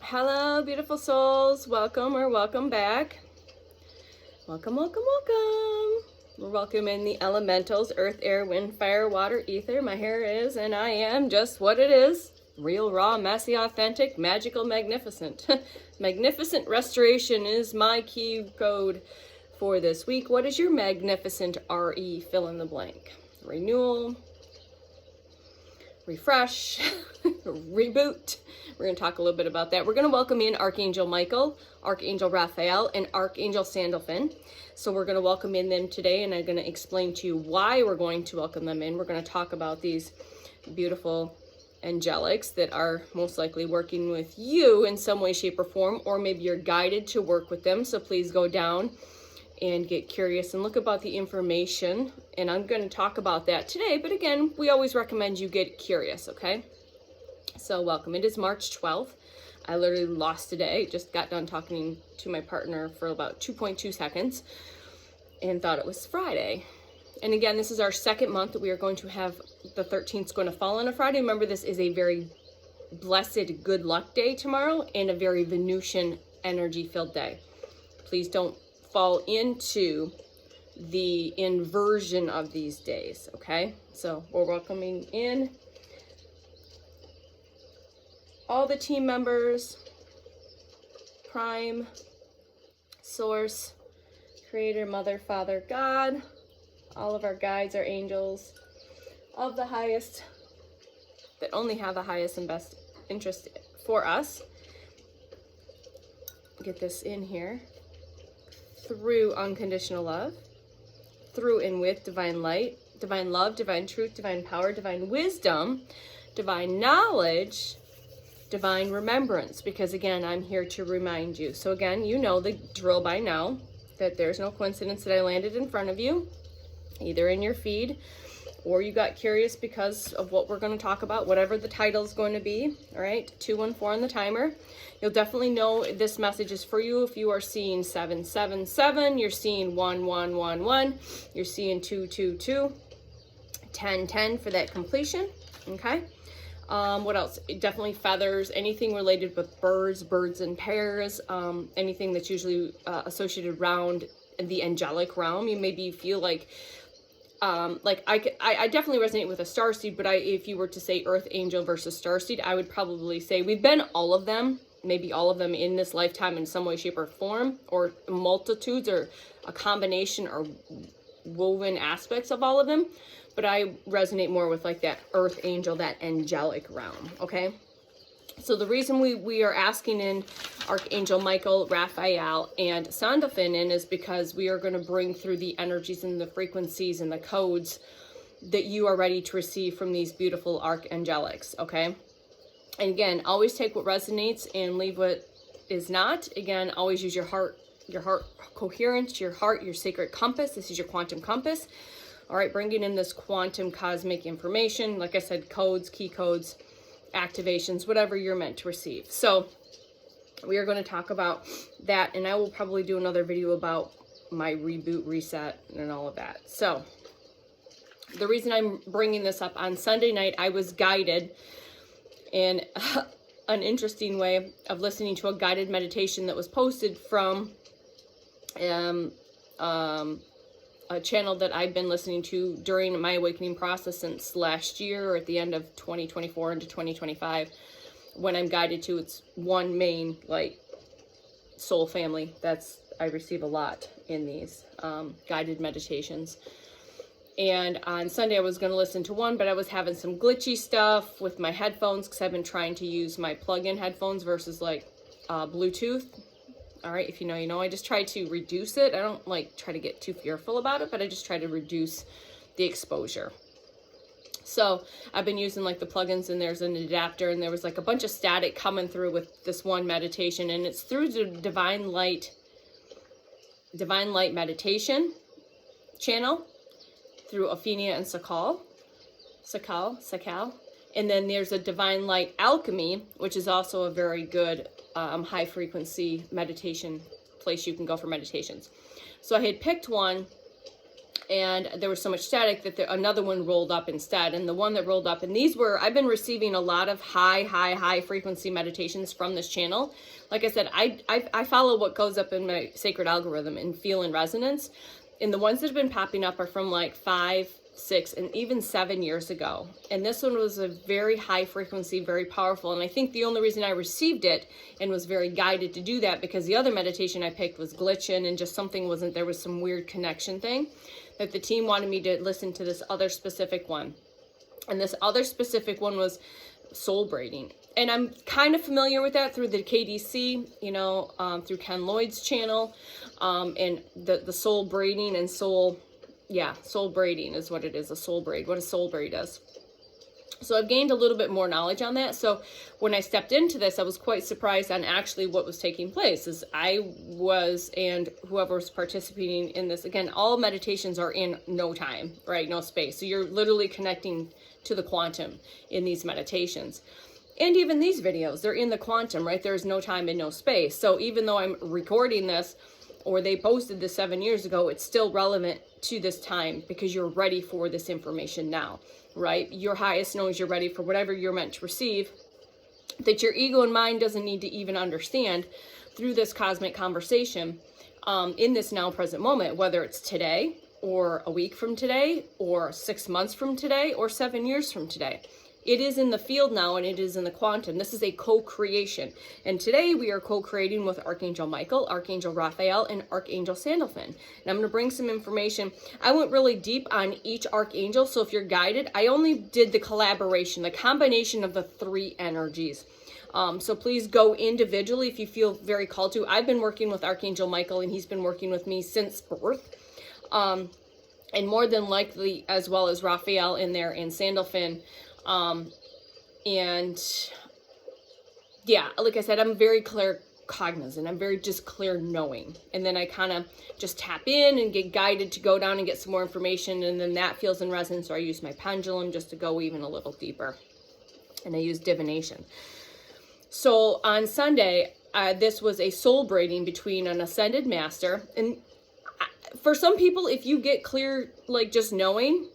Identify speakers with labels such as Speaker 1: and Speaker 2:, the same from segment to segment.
Speaker 1: Hello, beautiful souls. Welcome or welcome back. Welcome, welcome, welcome. We're welcoming the elementals, earth, air, wind, fire, water, ether. My hair is, and I am just what it is. Real, raw, messy, authentic, magical, magnificent. Magnificent restoration is my key code for this week. What is your magnificent RE? Fill in the blank. Renewal, refresh, reboot. We're going to talk a little bit about that. We're going to welcome in Archangel Michael, Archangel Raphael, and Archangel Sandalphon. So we're going to welcome in them today, and I'm going to explain to you why we're going to welcome them in. We're going to talk about these beautiful angelics that are most likely working with you in some way, shape, or form, or maybe you're guided to work with them. So please go down and get curious and look about the information. And I'm going to talk about that today. But again, we always recommend you get curious, okay? So welcome. It is March 12th. I literally lost a day. Just got done talking to my partner for about 2.2 seconds and thought it was Friday. And again, this is our second month that we are going to have the 13th going to fall on a Friday. Remember, this is a very blessed good luck day tomorrow and a very Venusian energy filled day. Please don't fall into the inversion of these days, okay? So we're welcoming in all the team members, Prime, Source, Creator, Mother, Father, God, all of our guides, our angels, of the highest, that only have the highest and best interest for us. Get this in here. Through unconditional love, through and with divine light, divine love, divine truth, divine power, divine wisdom, divine knowledge, divine remembrance, because again, I'm here to remind you. So again, you know the drill by now, that there's no coincidence that I landed in front of you, either in your feed, or you got curious because of what we're going to talk about, whatever the title is going to be. All right, 214 on the timer. You'll definitely know this message is for you if you are seeing 777, you're seeing 1111, you're seeing 222, 1010 for that completion. Okay. What else? Definitely feathers, anything related with birds in pairs, anything that's usually associated around the angelic realm. You maybe feel like I definitely resonate with a starseed, but if you were to say earth angel versus starseed, I would probably say we've been all of them, maybe all of them in this lifetime in some way, shape, or form, or multitudes, or a combination or woven aspects of all of them. But I resonate more with like that earth angel, that angelic realm, okay? So the reason we are asking in Archangel Michael, Raphael, and Sandalphon in is because we are going to bring through the energies and the frequencies and the codes that you are ready to receive from these beautiful archangelics, okay? And again, always take what resonates and leave what is not. Again, always use your heart coherence, your heart, your sacred compass. This is your quantum compass. All right, bringing in this quantum cosmic information. Like I said, codes, key codes, activations, whatever you're meant to receive. So we are going to talk about that, and I will probably do another video about my reboot, reset, and all of that. So the reason I'm bringing this up, on Sunday night, I was guided in an interesting way of listening to a guided meditation that was posted from a channel that I've been listening to during my awakening process since last year, or at the end of 2024 into 2025, when I'm guided to its one main like soul family. I receive a lot in these guided meditations. And on Sunday I was going to listen to one, but I was having some glitchy stuff with my headphones because I've been trying to use my plug-in headphones versus like Bluetooth. All right, if you know, you know. I just try to reduce it. I don't like try to get too fearful about it, but I just try to reduce the exposure. So I've been using like the plugins, and there's an adapter, and there was like a bunch of static coming through with this one meditation, and it's through the Divine Light meditation channel through Ophenia and Sakal. And then there's a Divine Light Alchemy, which is also a very good high frequency meditation place you can go for meditations. So I had picked one, and there was so much static that another one rolled up instead. And the one that rolled up, and these were, I've been receiving a lot of high frequency meditations from this channel. Like I said, I follow what goes up in my sacred algorithm and feel in resonance. And the ones that have been popping up are from like 5, 6, and even 7 years ago. And this one was a very high frequency, very powerful. And I think the only reason I received it and was very guided to do that, because the other meditation I picked was glitching and just something wasn't, there was some weird connection thing, that the team wanted me to listen to this other specific one. And this other specific one was soul braiding. And I'm kind of familiar with that through the KDC, you know, through Ken Lloyd's channel, and the soul braiding and soul braiding is what it is, a soul braid, what a soul braid is. So I've gained a little bit more knowledge on that. So when I stepped into this, I was quite surprised on actually what was taking place. As I was, and whoever was participating in this, again, all meditations are in no time, right? No space. So you're literally connecting to the quantum in these meditations. And even these videos, they're in the quantum, right? There's no time and no space. So even though I'm recording this, or they posted this 7 years ago, it's still relevant to this time because you're ready for this information now, right? Your highest knows you're ready for whatever you're meant to receive, that your ego and mind doesn't need to even understand through this cosmic conversation in this now present moment, whether it's today or a week from today or 6 months from today or 7 years from today. It is in the field now, and it is in the quantum. This is a co-creation. And today we are co-creating with Archangel Michael, Archangel Raphael, and Archangel Sandalphon. And I'm going to bring some information. I went really deep on each archangel, so if you're guided, I only did the collaboration, the combination of the 3 energies. So please go individually if you feel very called to. I've been working with Archangel Michael, and he's been working with me since birth. And more than likely, as well as Raphael in there and Sandalphon. And yeah, like I said, I'm very clear cognizant. I'm very just clear knowing. And then I kind of just tap in and get guided to go down and get some more information. And then that feels in resonance. So I use my pendulum just to go even a little deeper. And I use divination. So on Sunday, this was a soul braiding between an ascended master. And for some people, if you get clear, like just knowing,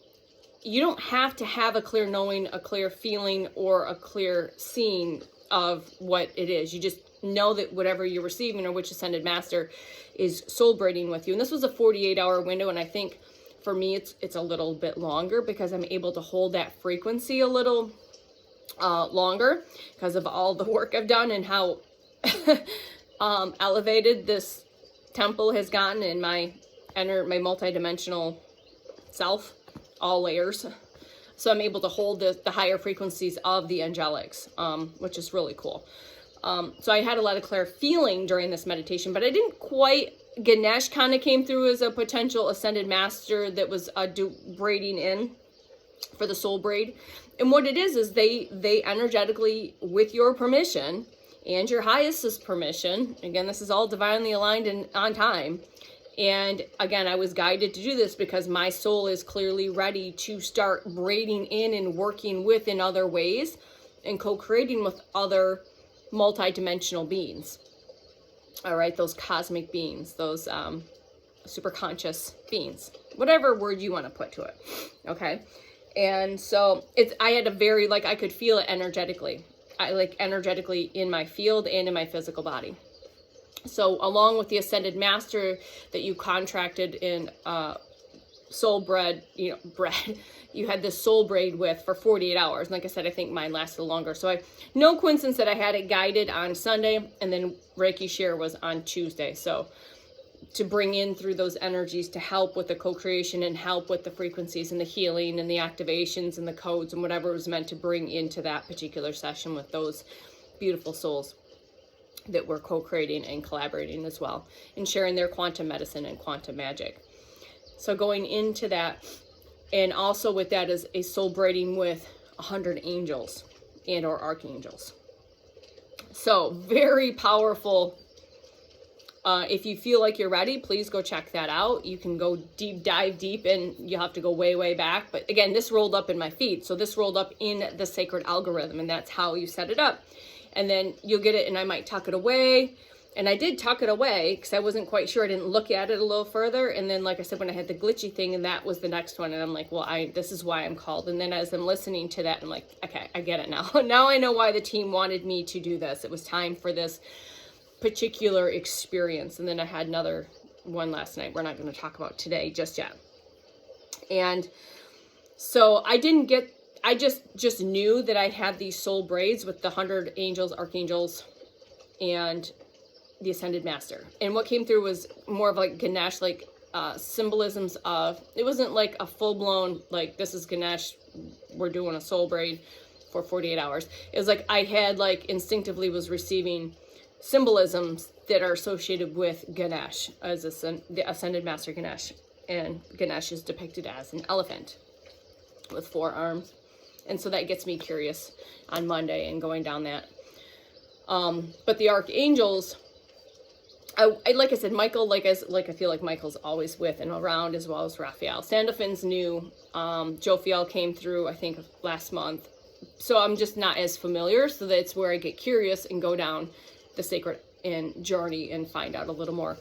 Speaker 1: you don't have to have a clear knowing, a clear feeling, or a clear seeing of what it is. You just know that whatever you're receiving or which ascended master is soul braiding with you. And this was a 48-hour window, and I think for me it's a little bit longer because I'm able to hold that frequency a little longer because of all the work I've done and how elevated this temple has gotten in my multidimensional self. All layers. So I'm able to hold the higher frequencies of the angelics, which is really cool. So I had a lot of clear feeling during this meditation, but I didn't quite, Ganesh kind of came through as a potential ascended master that was braiding in for the soul braid. And what it is they energetically, with your permission and your highest's permission, again, this is all divinely aligned and on time. And again, I was guided to do this because my soul is clearly ready to start braiding in and working with in other ways and co-creating with other multidimensional beings. All right, those cosmic beings, those super conscious beings, whatever word you want to put to it. Okay. And so I had a very, I could feel it energetically. Energetically in my field and in my physical body. So along with the ascended master that you contracted in soul bread, you had this soul braid with for 48 hours. And like I said, I think mine lasted longer. So no coincidence that I had it guided on Sunday and then Reiki share was on Tuesday. So to bring in through those energies to help with the co-creation and help with the frequencies and the healing and the activations and the codes and whatever was meant to bring into that particular session with those beautiful souls that we're co-creating and collaborating as well and sharing their quantum medicine and quantum magic. So going into that, and also with that is a soul braiding with 100 angels and or archangels. So very powerful. If you feel like you're ready, please go check that out. You can go dive deep, and you'll have to go way back. But again, this rolled up in my feed. So this rolled up in the sacred algorithm, and that's how you set it up. And then you'll get it, and I might tuck it away And I did tuck it away because I wasn't quite sure. I didn't look at it a little further. And then, like I said, when I had the glitchy thing, and that was the next one. And I'm like, well, this is why I'm called. And then as I'm listening to that, I'm like, okay, I get it now. Now I know why the team wanted me to do this. It was time for this particular experience. And then I had another one last night we're not going to talk about today just yet. And so I just knew that I had these soul braids with the 100 angels, archangels, and the Ascended Master. And what came through was more of like Ganesh, like symbolisms of, it wasn't like a full-blown, like, this is Ganesh, we're doing a soul braid for 48 hours. It was like I had, like, instinctively was receiving symbolisms that are associated with Ganesh, as the Ascended Master Ganesh. And Ganesh is depicted as an elephant with 4 arms. And so that gets me curious on Monday and going down that. But the archangels, I like I said, Michael, I feel like Michael's always with and around, as well as Raphael. Sandalphon's new. Jophiel came through, I think, last month. So I'm just not as familiar. So that's where I get curious and go down the sacred and journey and find out a little more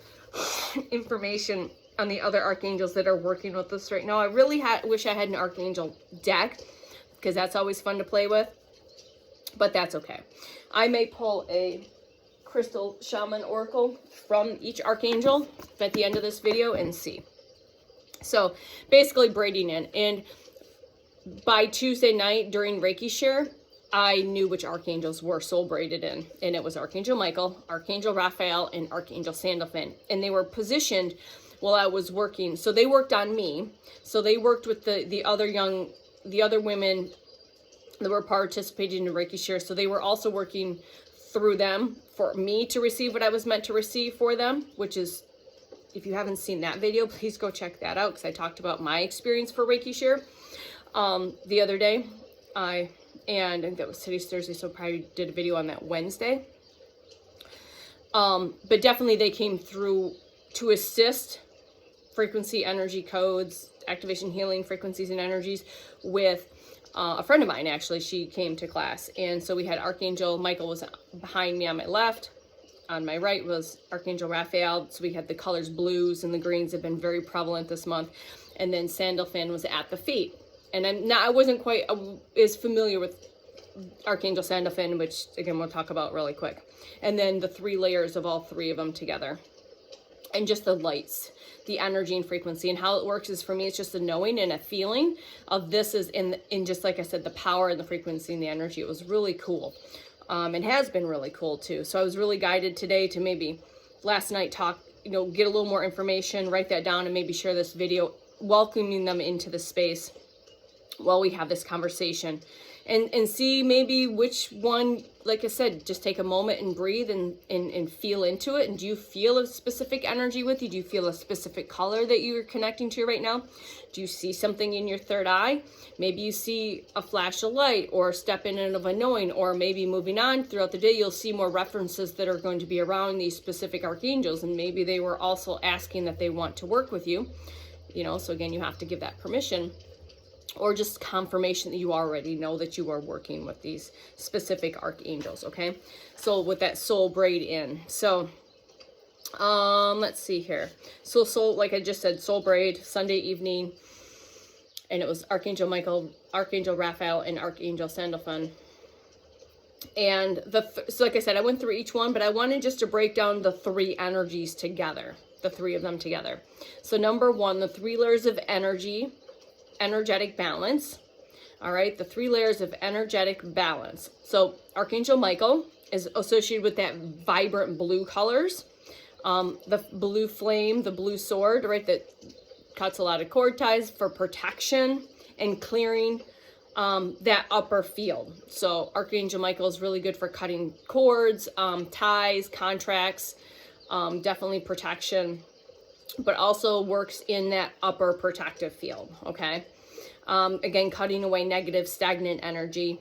Speaker 1: information on the other archangels that are working with us right now. I really wish I had an archangel deck, because that's always fun to play with. But that's okay. I may pull a crystal shaman oracle from each archangel at the end of this video and see. So basically braiding in, and by Tuesday night during Reiki share, I knew which archangels were soul braided in, and it was Archangel Michael, Archangel Raphael, and Archangel Sandalphon. And they were positioned while I was working. So they worked on me. So they worked with the other women that were participating in Reiki share. So they were also working through them for me to receive what I was meant to receive for them, which is, if you haven't seen that video, please go check that out, because I talked about my experience for Reiki share the other day. And I think that was today's Thursday, so probably did a video on that Wednesday. But definitely they came through to assist frequency, energy codes, activation, healing, frequencies and energies with a friend of mine. Actually, she came to class. And so we had Archangel Michael was behind me on my left. On my right was Archangel Raphael. So we had the colors blues and the greens have been very prevalent this month. And then Sandalphon was at the feet. And I wasn't quite as familiar with Archangel Sandalphon, which again we'll talk about really quick. And then the 3 layers of all 3 of them together. And just the lights, the energy and frequency. And how it works is, for me, it's just a knowing and a feeling of this is in just like I said, the power and the frequency and the energy. It was really cool. And has been really cool too. So I was really guided today to maybe last night talk, get a little more information, write that down, and maybe share this video, welcoming them into the space while we have this conversation. And see maybe which one, like I said, just take a moment and breathe and feel into it. And do you feel a specific energy with you? Do you feel a specific color that you're connecting to right now? Do you see something in your third eye? Maybe you see a flash of light or step in of a knowing, or maybe moving on throughout the day, you'll see more references that are going to be around these specific archangels. And maybe they were also asking that they want to work with you, so again, you have to give that permission. Or just confirmation that you already know that you are working with these specific archangels, okay? So with that soul braid in. So, let's see here. So soul, like I just said, soul braid, Sunday evening. And it was Archangel Michael, Archangel Raphael, and Archangel Sandalphon. And so like I said, I went through each one, but I wanted just to break down the 3 energies together. The 3 of them together. So number 1, the 3 layers of energetic balance. All right, the 3 layers of energetic balance. So Archangel Michael is associated with that vibrant blue colors, the blue flame, the blue sword, right, that cuts a lot of cord ties for protection and clearing that upper field. So Archangel Michael is really good for cutting cords, ties, contracts, definitely protection, but also works in that upper protective field, okay? Again, cutting away negative, stagnant energy,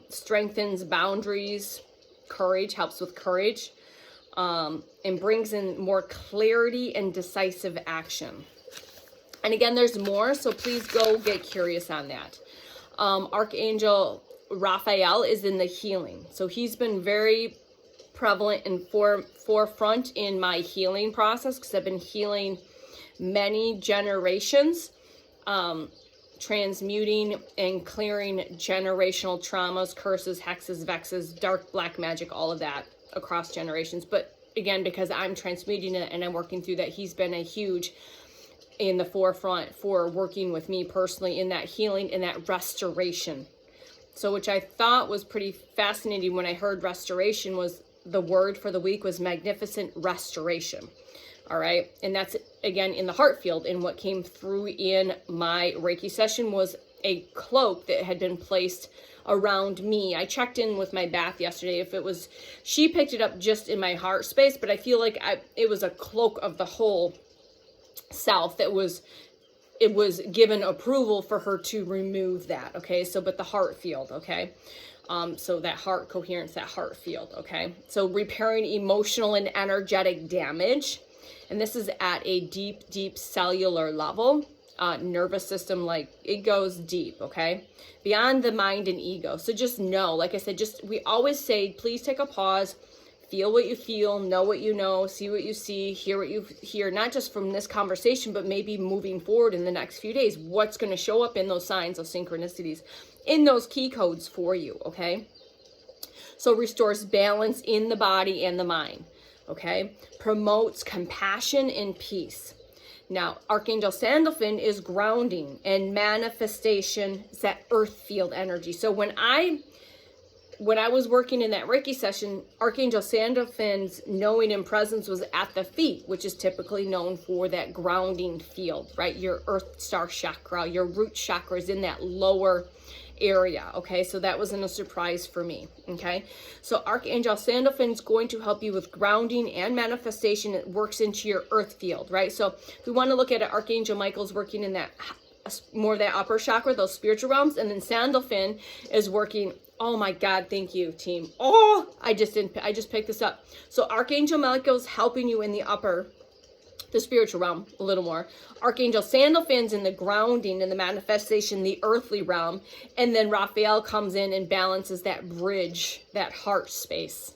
Speaker 1: strengthens boundaries, courage, helps with courage, and brings in more clarity and decisive action. And again, there's more, so please go get curious on that. Archangel Raphael is in the healing. So he's been very prevalent and forefront in my healing process, because I've been healing many generations, transmuting and clearing generational traumas, curses, hexes, vexes, dark black magic, all of that across generations. But again, because I'm transmuting it and I'm working through that, he's been a huge in the forefront for working with me personally in that healing and that restoration. So which I thought was pretty fascinating when I heard restoration, was the word for the week was magnificent restoration. All right. And that's, again, in the heart field. And what came through in my Reiki session was a cloak that had been placed around me. I checked in with my bath yesterday if it was, she picked it up just in my heart space, but I feel like it was a cloak of the whole self that was, it was given approval for her to remove that. Okay. So, but the heart field. Okay. So that heart coherence, that heart field. Okay. So repairing emotional and energetic damage. And this is at a deep, deep cellular level, nervous system, like it goes deep, okay? Beyond the mind and ego. So just know, like I said, we always say, please take a pause, feel what you feel, know what you know, see what you see, hear what you hear, not just from this conversation, but maybe moving forward in the next few days, what's going to show up in those signs, those synchronicities, in those key codes for you, okay? So restores balance in the body and the mind. Okay, promotes compassion and peace. Now, Archangel Sandalphon is grounding and manifestation. It's that earth field energy. So when I was working in that Reiki session, Archangel Sandalphon's knowing and presence was at the feet, which is typically known for that grounding field, right? Your earth star chakra, your root chakra is in that lower area. Okay, so that wasn't a surprise for me. Okay, so Archangel Sandalphon is going to help you with grounding and manifestation. It works into your earth field, right? So if we want to look at it, Archangel Michael's working in that more of that upper chakra, those spiritual realms, and then Sandalphon is working. Oh my God, thank you, team. Oh, I just picked this up. So Archangel Michael's helping you in the spiritual realm a little more. Archangel Sandalphon's in the grounding and the manifestation, the earthly realm. And then Raphael comes in and balances that bridge, that heart space.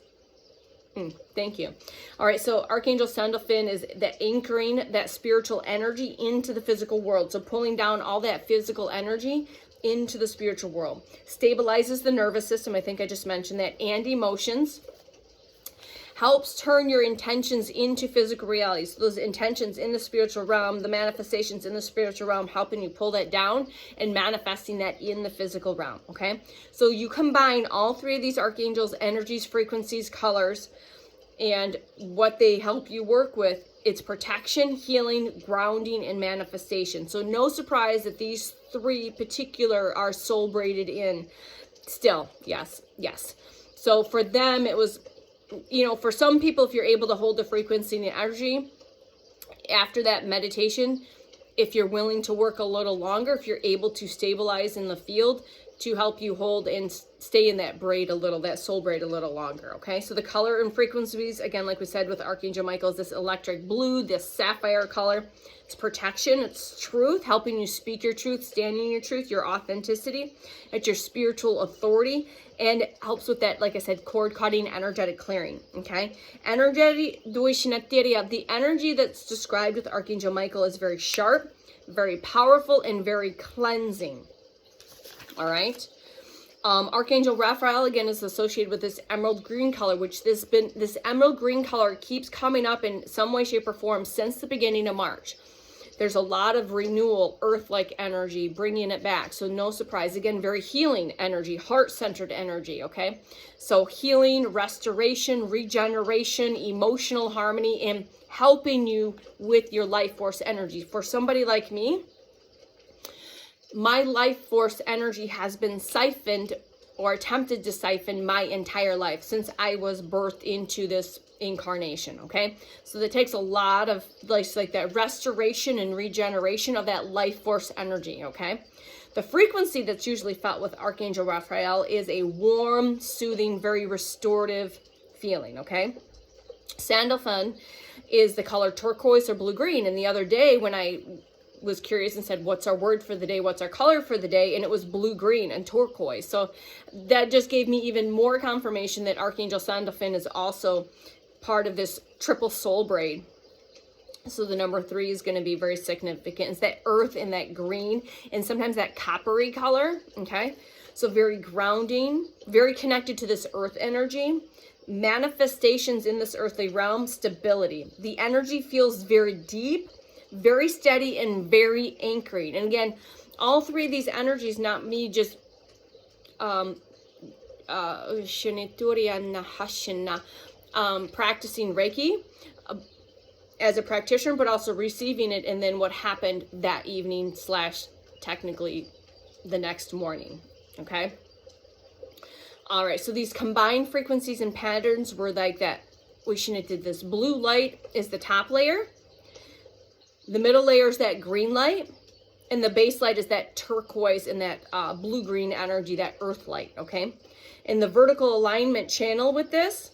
Speaker 1: Thank you. All right, so Archangel Sandalphon is the anchoring that spiritual energy into the physical world. So pulling down all that physical energy into the spiritual world. Stabilizes the nervous system. I think I just mentioned that. And emotions. Helps turn your intentions into physical realities. So those intentions in the spiritual realm, the manifestations in the spiritual realm, helping you pull that down and manifesting that in the physical realm, okay? So you combine all three of these archangels, energies, frequencies, colors, and what they help you work with, it's protection, healing, grounding, and manifestation. So no surprise that these three particular are soul braided in still. Yes. So for them, it was, you know, for some people, if you're able to hold the frequency and the energy after that meditation, if you're willing to work a little longer, if you're able to stabilize in the field to help you hold and stay in that braid a little, that soul braid a little longer, okay? So the color and frequencies, again, like we said with Archangel Michael, is this electric blue, this sapphire color. It's protection, it's truth, helping you speak your truth, stand in your truth, your authenticity. It's your spiritual authority, and it helps with that, like I said, cord cutting, energetic clearing, okay? The energy that's described with Archangel Michael is very sharp, very powerful, and very cleansing. All right. Archangel Raphael, again, is associated with this emerald green color, which this emerald green color keeps coming up in some way, shape, or form since the beginning of March. There's a lot of renewal, earth-like energy, bringing it back. So no surprise. Again, very healing energy, heart-centered energy, okay? So healing, restoration, regeneration, emotional harmony, and helping you with your life force energy. For somebody like me, my life force energy has been siphoned or attempted to siphon my entire life since I was birthed into this incarnation, okay? So that takes a lot of like that restoration and regeneration of that life force energy, okay? The frequency that's usually felt with Archangel Raphael is a warm, soothing, very restorative feeling, okay? Sandalphon is the color turquoise or blue-green, and the other day when I was curious and said, what's our word for the day? What's our color for the day? And it was blue, green, and turquoise. So that just gave me even more confirmation that Archangel Sandalphon is also part of this triple soul braid. So the number 3 is going to be very significant. It's that earth and that green and sometimes that coppery color. Okay. So very grounding, very connected to this earth energy. Manifestations in this earthly realm, stability. The energy feels very deep, very steady, and very anchoring. And again, all 3 of these energies, not me just practicing Reiki as a practitioner, but also receiving it, and then what happened that evening / technically the next morning. Okay. All right. So these combined frequencies and patterns were like that. We did this blue light is the top layer. The middle layer is that green light, and the base light is that turquoise and that blue-green energy, that earth light. Okay. And the vertical alignment channel with this,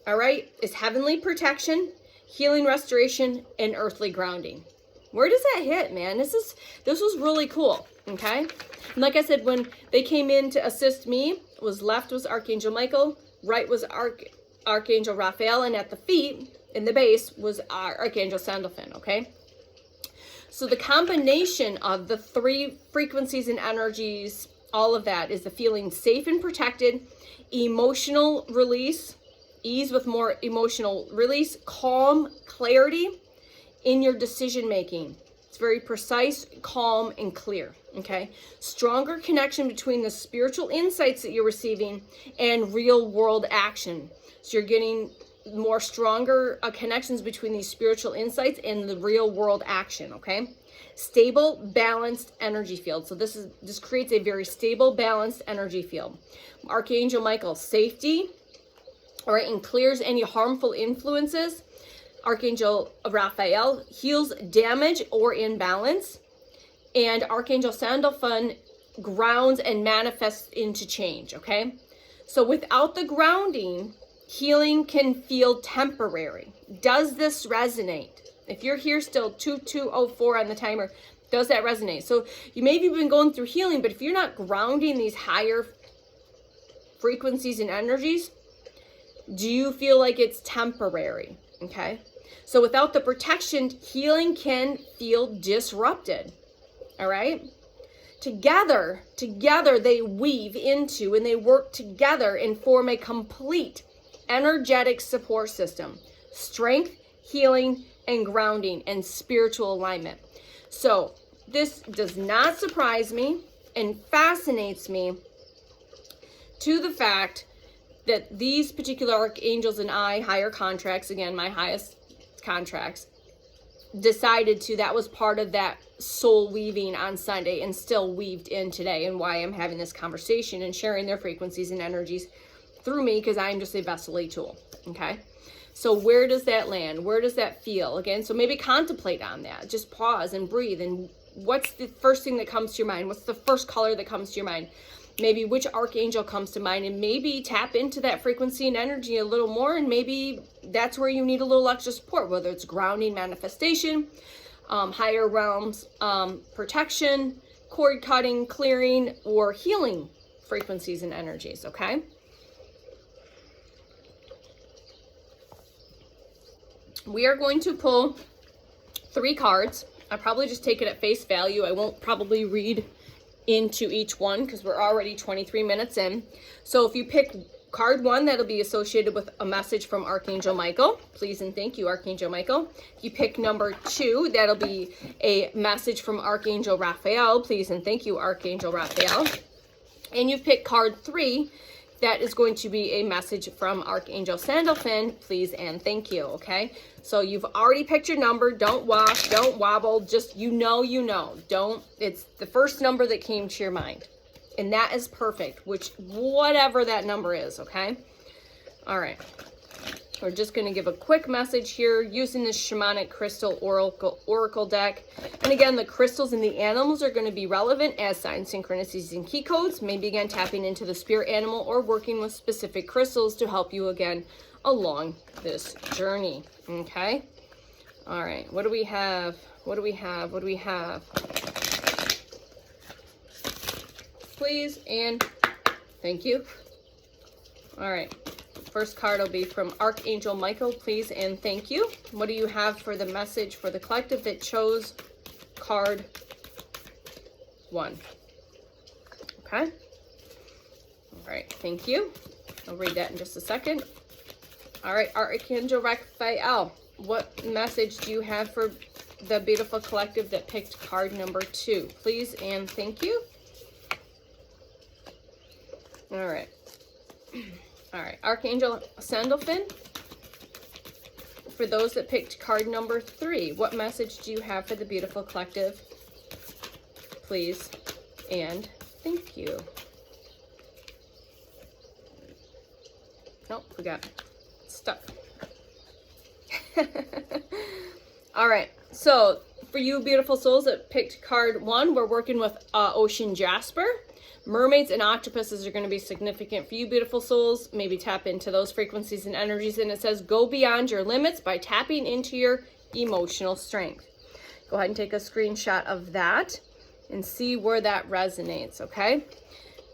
Speaker 1: all right, is heavenly protection, healing, restoration, and earthly grounding. Where does that hit, man? This was really cool. Okay. And like I said, when they came in to assist me, left was Archangel Michael, right was Archangel Raphael, and at the feet, in the base, was Archangel Sandalphon. Okay. So the combination of the 3 frequencies and energies, all of that, is the feeling safe and protected, emotional release, ease with more emotional release, calm, clarity in your decision making. It's very precise, calm, and clear. Okay. Stronger connection between the spiritual insights that you're receiving and real world action. So you're getting more stronger connections between these spiritual insights and the real world action. Okay. Stable, balanced energy field. So this creates a very stable, balanced energy field. Archangel Michael, safety. All right, and clears any harmful influences. Archangel Raphael heals damage or imbalance. And Archangel Sandalphon grounds and manifests into change, okay? So without the grounding, healing can feel temporary. Does this resonate? If you're here still 2204 on the timer, does that resonate? So you maybe been going through healing, but if you're not grounding these higher frequencies and energies, do you feel like it's temporary? Okay. So without the protection, healing can feel disrupted. All right. Together they weave into and they work together and form a complete energetic support system. Strength, healing, and grounding and spiritual alignment. So this does not surprise me and fascinates me to the fact that these particular archangels and higher contracts, again, my highest contracts, that was part of that soul weaving on Sunday and still weaved in today, and why I'm having this conversation and sharing their frequencies and energies through me, because I'm just a vessel tool. Okay. So where does that land? Where does that feel? Again, so maybe contemplate on that. Just pause and breathe. And what's the first thing that comes to your mind? What's the first color that comes to your mind? Maybe which archangel comes to mind, and maybe tap into that frequency and energy a little more, and maybe that's where you need a little extra support, whether it's grounding, manifestation, higher realms, protection, cord cutting, clearing, or healing frequencies and energies. Okay. We are going to pull 3 cards. I probably just take it at face value. I won't probably read into each one because we're already 23 minutes in. So if you pick card 1, that'll be associated with a message from Archangel Michael. Please and thank you, Archangel Michael. If you pick number 2, that'll be a message from Archangel Raphael. Please and thank you, Archangel Raphael. And you've picked card 3, that is going to be a message from Archangel Sandalphon. Please and thank you. Okay. So you've already picked your number. Don't wash, don't wobble. Just, you know. It's the first number that came to your mind. And that is perfect, whatever that number is. Okay. All right. We're just going to give a quick message here using this shamanic crystal oracle deck. And again, the crystals and the animals are going to be relevant as signs, synchronicities, and key codes. Maybe again, tapping into the spirit animal or working with specific crystals to help you again along this journey. Okay. All right. What do we have What do we have? What do we have? Please and thank you. All right. First card will be from Archangel Michael. Please and thank you. What do you have for the message for the collective that chose card 1? Okay. All right. Thank you. I'll read that in just a second. All right. Archangel Raphael, what message do you have for the beautiful collective that picked card number 2? Please and thank you. All right. All right. Archangel Sandalphon, for those that picked card number 3, what message do you have for the beautiful collective? Please and thank you. Nope, we got stuck. All right. So for you beautiful souls that picked card 1, we're working with Ocean Jasper. Mermaids and octopuses are going to be significant for you beautiful souls. Maybe tap into those frequencies and energies. And it says, go beyond your limits by tapping into your emotional strength. Go ahead and take a screenshot of that and see where that resonates, okay?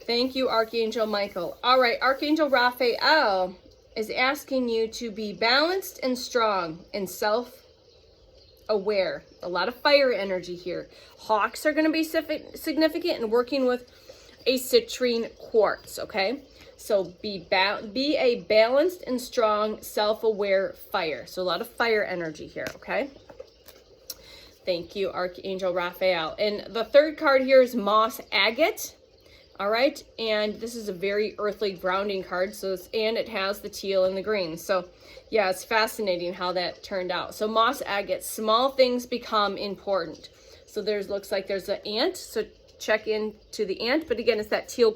Speaker 1: Thank you, Archangel Michael. All right, Archangel Raphael is asking you to be balanced and strong and self-aware. A lot of fire energy here. Hawks are going to be significant and working with a citrine quartz, okay? So be a balanced and strong, self-aware fire. So a lot of fire energy here, okay? Thank you, Archangel Raphael. And the third card here is Moss Agate. All right, and this is a very earthly grounding card, and it has the teal and the green. So yeah, it's fascinating how that turned out. So Moss Agate, small things become important. So looks like there's an ant, so check into the ant, but again, it's that teal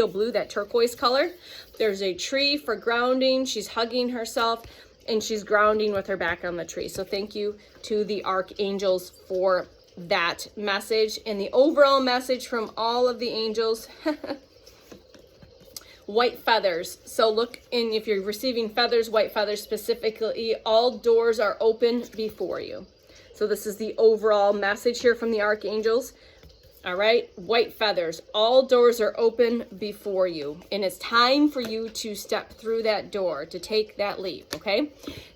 Speaker 1: blue, that turquoise color. There's a tree for grounding. She's hugging herself and she's grounding with her back on the tree. So thank you to the archangels for that message. And the overall message from all of the angels, white feathers. So look in, if you're receiving feathers, white feathers specifically, all doors are open before you. So this is the overall message here from the archangels. All right, white feathers, all doors are open before you, and it's time for you to step through that door, to take that leap, okay?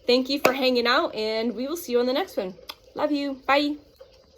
Speaker 1: Thank you for hanging out, and we will see you on the next one. Love you. Bye.